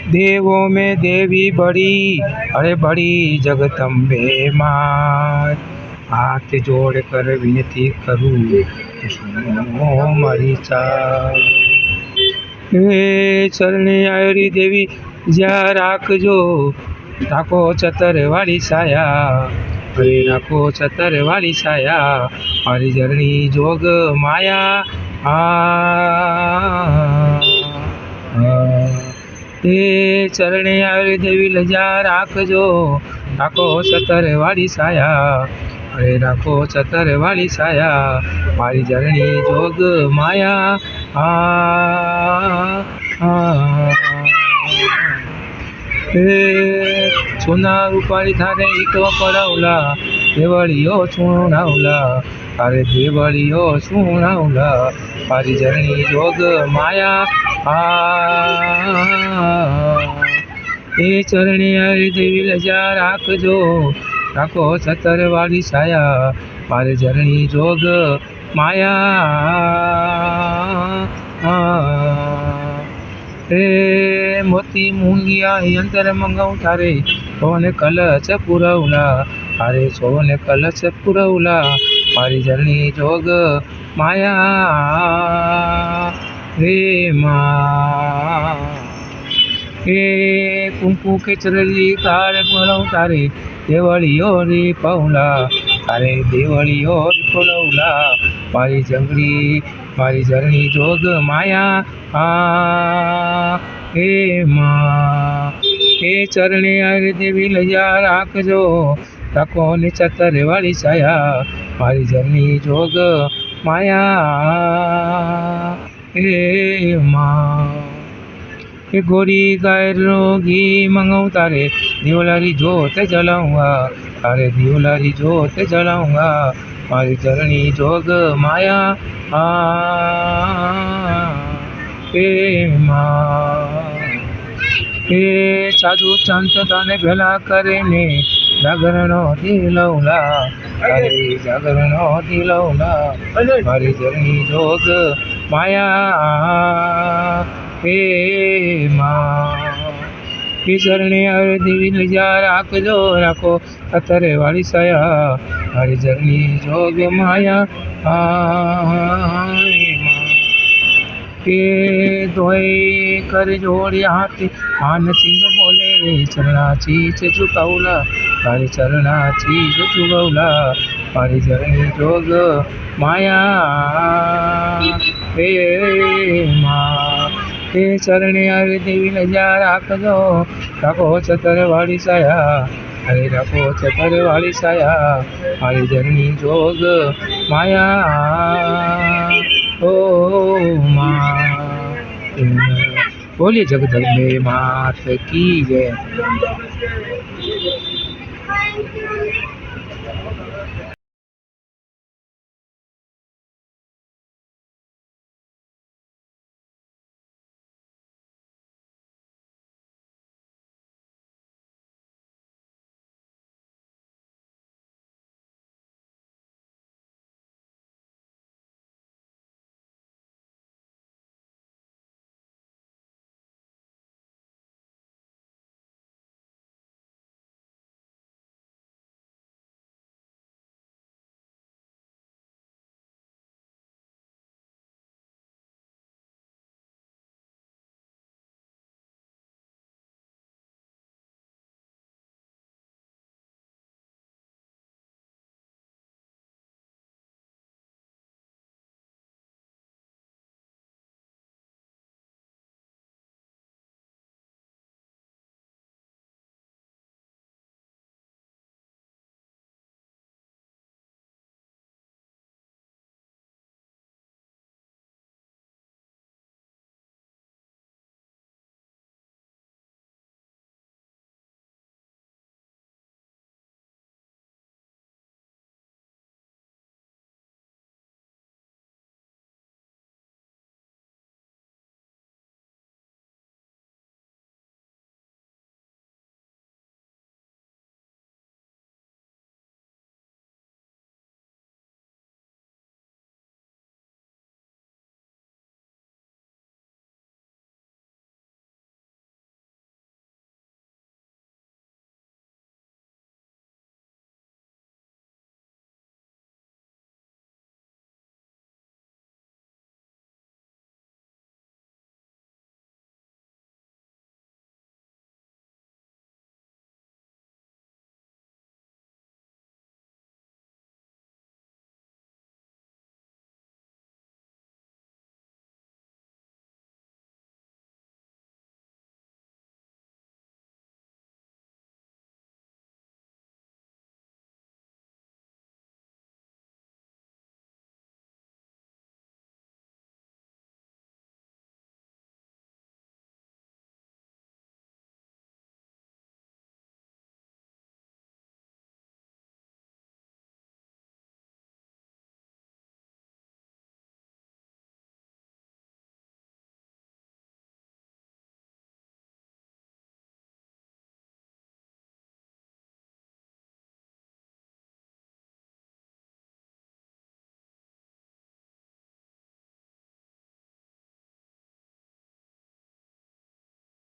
देवों में देवी बड़ी, अरे बड़ी जगदम्बे माँ। हाथ जोड़ कर विनती करूँ तो सुनो मारी चाह। हे चरणे आयरी देवी ज्या राखजो, રાખો છતર વાળી છાયા, અરે રાખો છતર વાળી છાયા, મારી જરણી જોગ માયા આ એ ચરણે આવી દેવી લજા રાખજો, રાખો છતર વાળી છાયા, અરે રાખો છતર વાળી છાયા, મારી જરણી જોગ માયા આ सोना रूपारी थारे ईटो पड़ावला, देवड़ियो सुनावला, अरे देवड़ियो सुनावला, मारी जरणी जोग माया आ ए चरणी हरी देवी लजा राखजो, राखो छतर वाली छाया, मारी जरणी जोग माया हे मोती मूंगिया यंत्र मंगाऊ थारे सोने कलश पुरवला, अरे सोने कलश पुरवला, मारी जरणी जोग माया रे माँ। हे कुंकू के चरली तारे पुरव तारे देवड़ियो रे पौला, अरे देवड़ियो रे पुरवला, मारी जंगली मारी जरणी जोग माया आ हे माँ। हे चरणे अरे देवी लजा राखजो, राखो ने छतर वाली छाया, मारी जरणी जोग माया हे माँ। हे गोरी गाय रो घी मंगाऊं तारे दिवलारी जोत जलाऊंगा, अरे दिवलारी जोत जलाऊंगा, मारी चरणी जोग माया आ हे माँ। हे साधु संत ताने भला करे ने जागरणो दिलौला, अरे जागरणो दिलौला, मारी चरणी जोग माया हे माँ। हे चरणे अरे देवी लजा राखजो, राखो छतरे वाली छाया, मारी जरणी जोग माया आ के धोई कर जोड़ी हाथ मान सिंह बोले, चरना चीज झुकावला, मारी चरना चीज झुकावला, मारी जरणी जोग माया हे माँ। हे चरणे अरे देवी लजा राखजो, राखो छतर वाली छाया, अरे राखो छतर वाली छाया, मारी जरणी जोग माया ओ माँ। बोलिए जगदम्बे मात की जय।